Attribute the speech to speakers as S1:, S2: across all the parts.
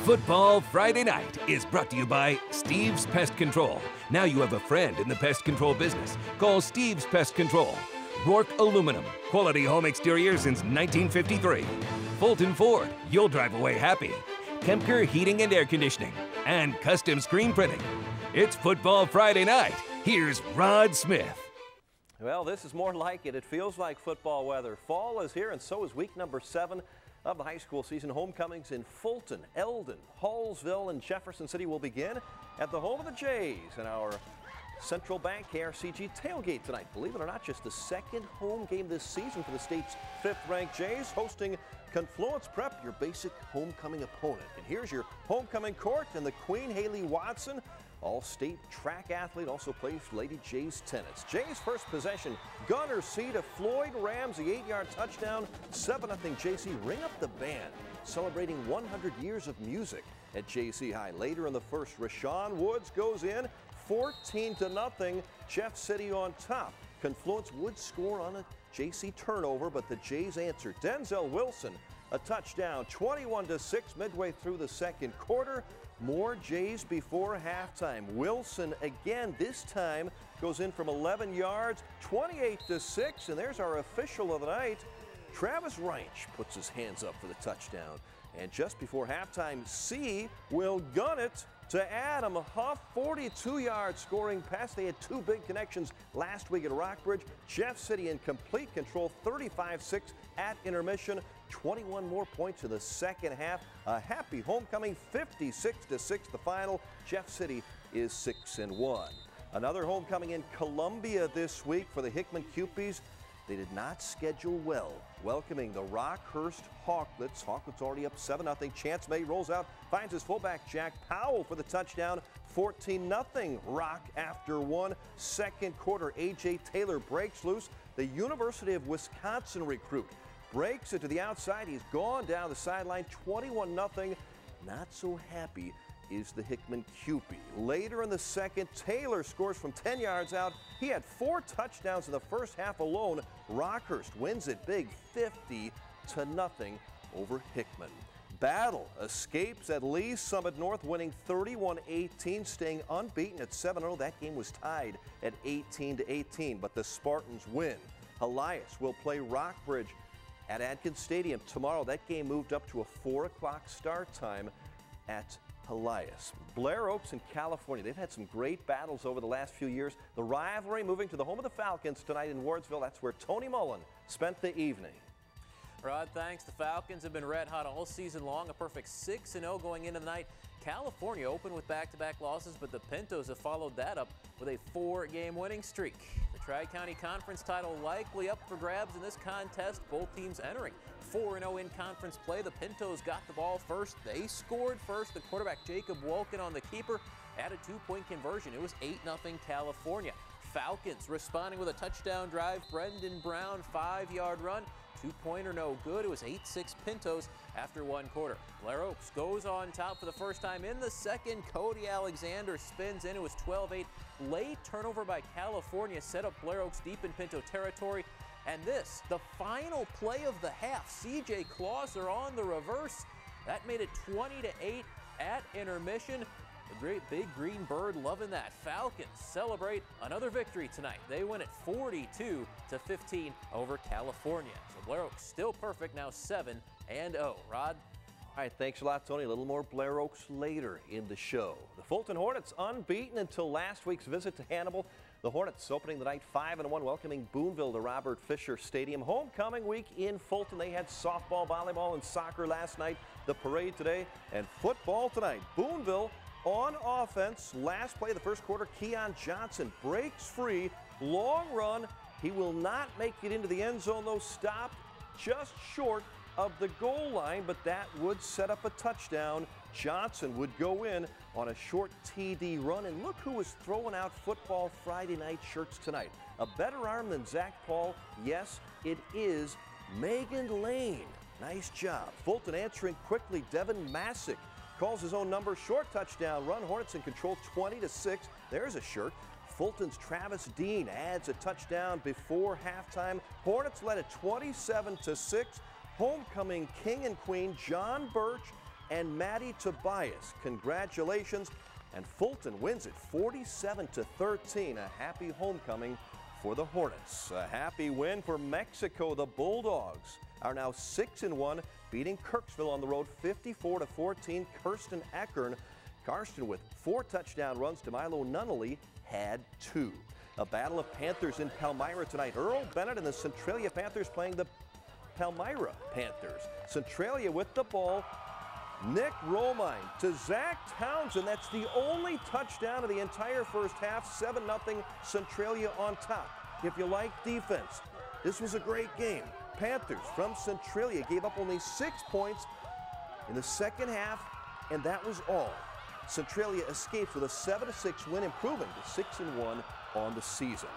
S1: Football Friday Night is brought to you by Steve's Pest Control. Now you have a friend in the pest control business. Call Steve's Pest Control. Rourke Aluminum, quality home exterior since 1953. Fulton Ford, you'll drive away happy. Kempker Heating and Air Conditioning. And custom screen printing. It's Football Friday Night. Here's Rod Smith.
S2: Well, this is more like it. It feels like football weather. Fall is here, and so is week number 7 of the high school season. Homecomings in Fulton, Eldon, Hallsville, and Jefferson City will begin at the home of the Jays in our Central Bank KRCG tailgate tonight. Believe it or not, just the second home game this season for the state's 5th-ranked Jays, hosting Confluence Prep, your basic homecoming opponent. And here's your homecoming court and the Queen Haley Watson, all-state track athlete, also plays Lady Jays tennis. Jays first possession, gunner C to Floyd Ramsey, 8-yard touchdown, 7-0 JC. Ring up the band, celebrating 100 years of music at JC High. Later in the first, Rashawn Woods goes in, 14-0, Jeff City on top. Confluence would score on a JC turnover, but the Jays answer. Denzel Wilson, a touchdown, 21-6 midway through the second quarter. More Jays before halftime. Wilson again, this time goes in from 11 yards, 28-6, and there's our official of the night. Travis Reinsch puts his hands up for the touchdown. And just before halftime, C will gun it to Adam Huff, 42-yard scoring pass. They had 2 big connections last week at Rockbridge. Jeff City in complete control, 35-6 at intermission. 21 more points in the second half. A happy homecoming, 56-6 the final. Jeff City is 6-1. Another homecoming in Columbia this week for the Hickman Cupies. They did not schedule well, welcoming the Rockhurst Hawklets. Hawklets already up 7-0. Chance May rolls out, finds his fullback Jack Powell for the touchdown. 14-0 Rock after 1. Second quarter, A.J. Taylor breaks loose. The University of Wisconsin recruit breaks it to the outside. He's gone down the sideline, 21-0. Not so happy is the Hickman Cupie. Later in the second, Taylor scores from 10 yards out. He had 4 touchdowns in the first half alone. Rockhurst wins it big, 50-0 over Hickman. Battle escapes at Lee's Summit North, winning 31-18, staying unbeaten at 7-0. That game was tied at 18-18, but the Spartans win. Elias will play Rockbridge at Adkins Stadium tomorrow. That game moved up to a 4 o'clock start time at Elias. Blair Oaks in California. They've had some great battles over the last few years. The rivalry moving to the home of the Falcons tonight in Wardsville. That's where Tony Mullen spent the evening.
S3: Rod, thanks. The Falcons have been red hot all season long. A perfect 6-0 going into the night. California opened with back-to-back losses, but the Pintos have followed that up with a 4-game winning streak. The Tri-County Conference title likely up for grabs in this contest. Both teams entering 4-0 in conference play. The Pintos got the ball first. They scored first. The quarterback Jacob Wolken on the keeper had a 2-point conversion. It was 8-0 California. Falcons responding with a touchdown drive. Brendan Brown, 5-yard run. 2-pointer no good. It was 8-6 Pintos after 1 quarter. Blair Oaks goes on top for the first time in the second. Cody Alexander spins in. It was 12-8. Late turnover by California set up Blair Oaks deep in Pinto territory. And this, the final play of the half. C.J. Clauser on the reverse. That made it 20-8 at intermission. The great big green bird loving that. Falcons celebrate another victory tonight. They win it 42-15 over California. So Blair Oaks still perfect, now 7-0. Rod?
S2: All right, thanks a lot, Tony. A little more Blair Oaks later in the show. The Fulton Hornets unbeaten until last week's visit to Hannibal. The Hornets opening the night 5-1, welcoming Booneville to Robert Fisher Stadium. Homecoming week in Fulton. They had softball, volleyball, and soccer last night. The parade today and football tonight. Booneville on offense. Last play of the first quarter, Keon Johnson breaks free. Long run. He will not make it into the end zone, though. Stopped just short of the goal line, but that would set up a touchdown. Johnson would go in on a short TD run, and look who was throwing out Football Friday night shirts tonight. A better arm than Zach Paul? Yes, it is Megan Lane. Nice job. Fulton answering quickly. Devin Masick calls his own number. Short touchdown run. Hornets in control 20-6. There's a shirt. Fulton's Travis Dean adds a touchdown before halftime. Hornets led at 27-6. Homecoming king and queen John Birch and Maddie Tobias. Congratulations. And Fulton wins it 47-13. A happy homecoming for the Hornets. A happy win for Mexico. The Bulldogs are now 6-1, beating Kirksville on the road 54-14. Kirsten Eckern. Karsten with 4 touchdown runs. DeMilo Nunnally had 2. A battle of Panthers in Palmyra tonight. Earl Bennett and the Centralia Panthers playing the Palmyra Panthers. Centralia with the ball. Nick Romine to Zach Townsend. That's the only touchdown of the entire first half. 7-0 Centralia on top. If you like defense, this was a great game. Panthers from Centralia gave up only 6 points in the second half, and that was all. Centralia escapes with a 7-6 win, improving to 6-1 on the season.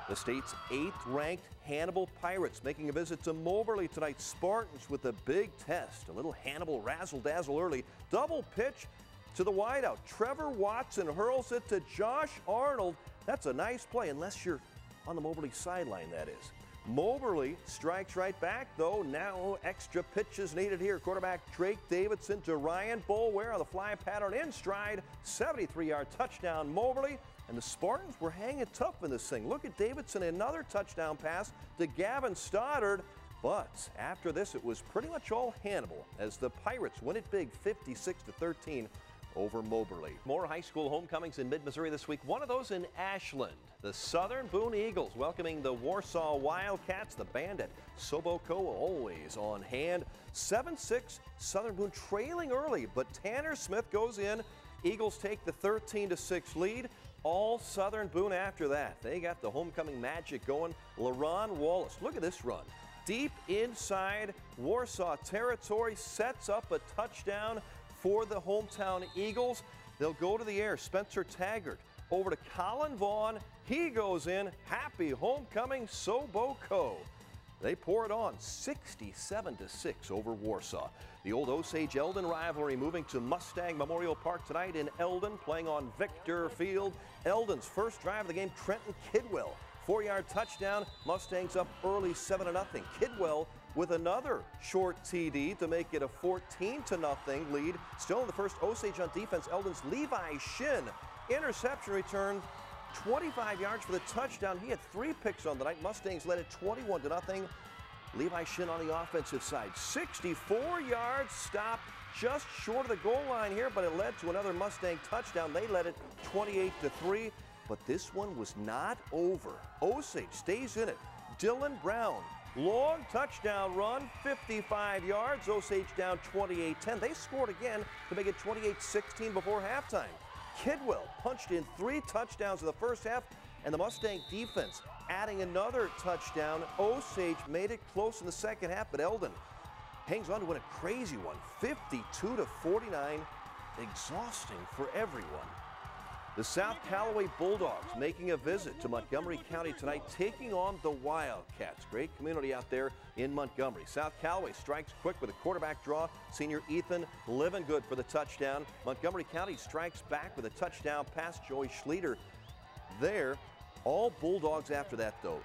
S2: The state's 8th-ranked Hannibal Pirates making a visit to Moberly tonight. Spartans with a big test. A little Hannibal razzle-dazzle early. Double pitch to the wideout. Trevor Watson hurls it to Josh Arnold. That's a nice play, unless you're on the Moberly sideline, that is. Moberly strikes right back, though. Now extra pitches needed here. Quarterback Drake Davidson to Ryan Bolware on the fly pattern in stride. 73-yard touchdown, Moberly. And the Spartans were hanging tough in this thing. Look at Davidson, another touchdown pass to Gavin Stoddard. But after this, it was pretty much all Hannibal as the Pirates win it big 56-13 over Moberly. More high school homecomings in mid-Missouri this week. One of those in Ashland. The Southern Boone Eagles welcoming the Warsaw Wildcats. The band at Soboco always on hand. 7-6, Southern Boone trailing early, but Tanner Smith goes in. Eagles take the 13-6 lead. All Southern Boone after that. They got the homecoming magic going. LaRon Wallace, look at this run. Deep inside Warsaw territory, sets up a touchdown for the hometown Eagles. They'll go to the air. Spencer Taggart over to Colin Vaughn. He goes in. Happy homecoming, Soboco. They pour it on 67-6 over Warsaw. The old Osage Eldon rivalry moving to Mustang Memorial Park tonight in Eldon, playing on Victor Field. Eldon's first drive of the game, Trenton Kidwell. 4-yard touchdown. Mustangs up early 7-0. Kidwell with another short TD to make it a 14-0 lead. Still in the first, Osage on defense. Eldon's Levi Shin. Interception return. 25 yards for the touchdown. He had 3 picks on the night. Mustangs led it 21-0. Levi Shin on the offensive side. 64 yards, stopped just short of the goal line here, but it led to another Mustang touchdown. They led it 28-3, but this one was not over. Osage stays in it. Dylan Brown, long touchdown run, 55 yards. Osage down 28-10. They scored again to make it 28-16 before halftime. Kidwell punched in 3 touchdowns in the first half, and the Mustang defense adding another touchdown. Osage made it close in the second half, but Eldon hangs on to win a crazy one, 52-49, exhausting for everyone. The South Callaway Bulldogs making a visit to Montgomery County tonight, taking on the Wildcats. Great community out there in Montgomery. South Callaway strikes quick with a quarterback draw. Senior Ethan Livingood for the touchdown. Montgomery County strikes back with a touchdown pass. Joey Schleter there. All Bulldogs after that, though.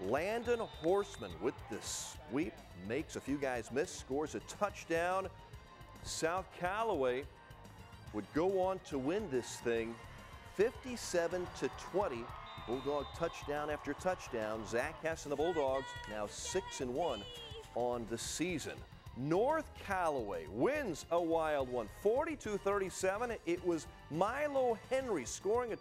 S2: Landon Horseman with the sweep, makes a few guys miss, scores a touchdown. South Callaway would go on to win this thing 57-20. Bulldog touchdown after touchdown. Zach Hess and the Bulldogs now 6-1 on the season. North Callaway wins a wild one, 42-37. It was Milo Henry scoring a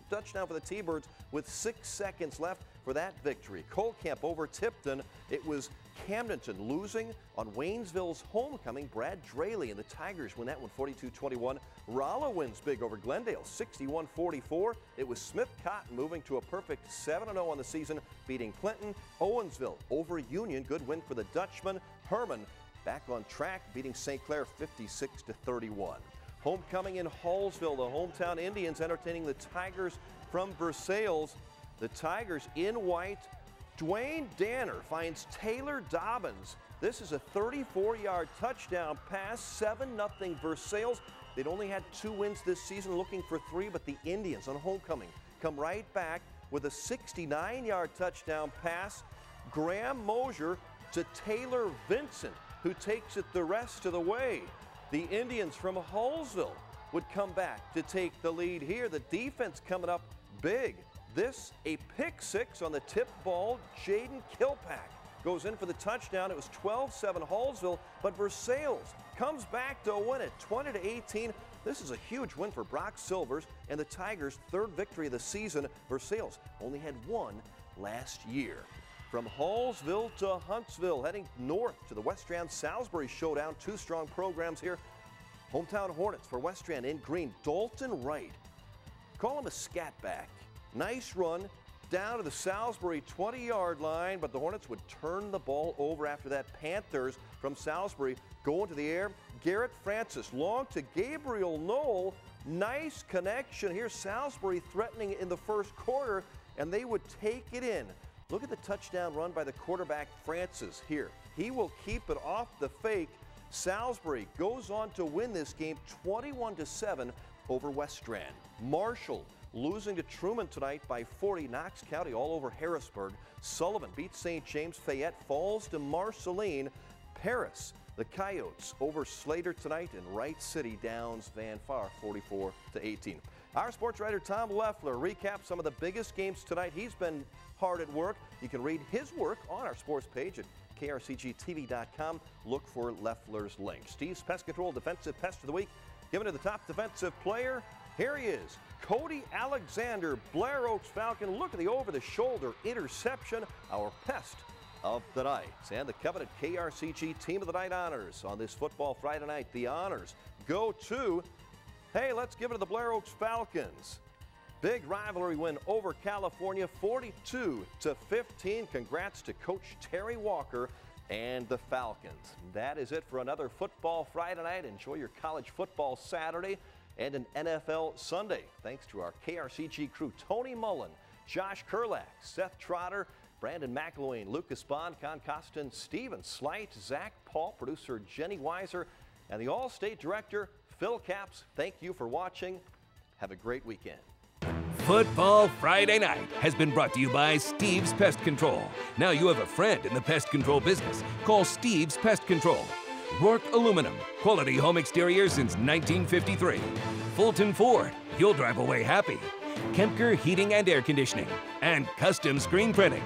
S2: touchdown for the T-Birds with 6 seconds left for that victory. Colcamp over Tipton. It was Camdenton losing on Waynesville's homecoming. Brad Draley and the Tigers win that one 42-21. Rolla wins big over Glendale 61-44. It was Smith Cotton moving to a perfect 7-0 on the season, beating Clinton. Owensville over Union. Good win for the Dutchman. Herman back on track, beating St. Clair 56-31. Homecoming in Hallsville, the hometown Indians entertaining the Tigers from Versailles. The Tigers in white. Dwayne Danner finds Taylor Dobbins. This is a 34-yard touchdown pass, 7-0 Versailles. They'd only had 2 wins this season, looking for 3, but the Indians on homecoming come right back with a 69-yard touchdown pass. Graham Mosier to Taylor Vincent, who takes it the rest of the way. The Indians from Hallsville would come back to take the lead here. The defense coming up big. This, a pick six on the tip ball. Jaden Kilpack goes in for the touchdown. It was 12-7 Hallsville, but Versailles comes back to win it 20-18. This is a huge win for Brock Silvers and the Tigers' third victory of the season. Versailles only had one last year. From Hallsville to Huntsville, heading north to the Westran Salisbury showdown. Two strong programs here. Hometown Hornets for Westran in green. Dalton Wright, call him a scat back. Nice run down to the Salisbury 20-yard line, but the Hornets would turn the ball over after that. Panthers from Salisbury go into the air. Garrett Francis long to Gabriel Knoll. Nice connection here. Salisbury threatening in the first quarter, and they would take it in. Look at the touchdown run by the quarterback Francis here. He will keep it off the fake. Salisbury goes on to win this game 21-7 over Westran. Marshall losing to Truman tonight by 40. Knox County all over Harrisburg. Sullivan beats St. James. Fayette falls to Marceline. Paris, the Coyotes over Slater tonight, and Wright City downs Van Far 44-18. Our sports writer Tom Leffler recaps some of the biggest games tonight. He's been hard at work. You can read his work on our sports page at krcgtv.com. Look for Leffler's link. Steve's Pest Control Defensive Pest of the Week, given to the top defensive player. Here he is, Cody Alexander, Blair Oaks Falcon. Look at the over-the-shoulder interception, our pest of the night. And the coveted KRCG Team of the Night honors on this Football Friday night. The honors go to, hey, let's give it to the Blair Oaks Falcons. Big rivalry win over California, 42-15. Congrats to Coach Terry Walker and the Falcons. That is it for another Football Friday night. Enjoy your college football Saturday and an NFL Sunday. Thanks to our KRCG crew, Tony Mullen, Josh Kurlak, Seth Trotter, Brandon McElwain, Lucas Bond, Con Costin, Steven Slight, Zach Paul, producer Jenny Weiser, and the All-State Director, Phil Capps. Thank you for watching. Have a great weekend.
S1: Football Friday Night has been brought to you by Steve's Pest Control. Now you have a friend in the pest control business. Call Steve's Pest Control. Rourke Aluminum, quality home exterior since 1953. Fulton Ford, you'll drive away happy. Kempker Heating and Air Conditioning, and Custom Screen Printing.